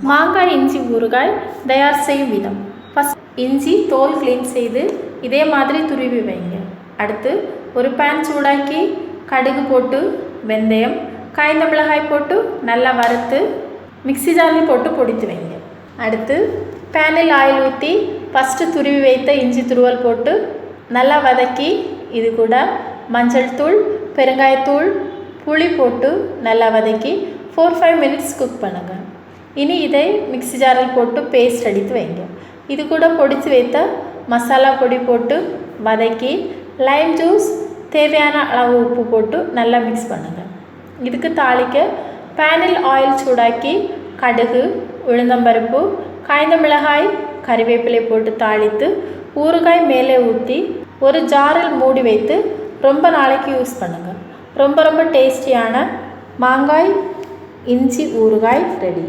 மாங்காய் இஞ்சி ஊறுகாய் தயார் செய்யும் விதம். ஃபஸ்ட் இஞ்சி தோல் க்ளீன் செய்து இதே மாதிரி துருவி வைங்க. அடுத்து ஒரு பேன் சூடாக்கி கடுகு போட்டு வெந்தயம் காய்ந்த மிளகாய் போட்டு நல்லா வறுத்து மிக்ஸி ஜாரில் போட்டு பொடித்து வைங்க. அடுத்து பேனில் ஆயில் ஊற்றி ஃபஸ்ட்டு துருவி வைத்த இஞ்சி துருவல் போட்டு நல்லா வதக்கி இது கூட மஞ்சள் தூள் பெருங்காயத்தூள் புளி போட்டு நல்லா வதக்கி 4-5 மினிட்ஸ் குக் பண்ணுங்கள். இனி இதை மிக்ஸி ஜாரில் போட்டு பேஸ்ட் அடித்து வைங்க. இது கூட பொடித்து வைத்த மசாலா பொடி போட்டு வதக்கி லைம் ஜூஸ் தேவையான அளவு உப்பு போட்டு நல்லா மிக்ஸ் பண்ணுங்கள். இதுக்கு தாளிக்க பேனில் ஆயில் சூடாக்கி கடுகு உளுந்தம்பருப்பு காய்ந்த மிளகாய் கறிவேப்பிலை போட்டு தாளித்து ஊறுகாய் மேலே ஊற்றி ஒரு ஜாரில் மூடி வைத்து ரொம்ப நாளைக்கு யூஸ் பண்ணுங்கள். ரொம்ப டேஸ்டியான மாங்காய் இஞ்சி ஊறுகாய் ரெடி.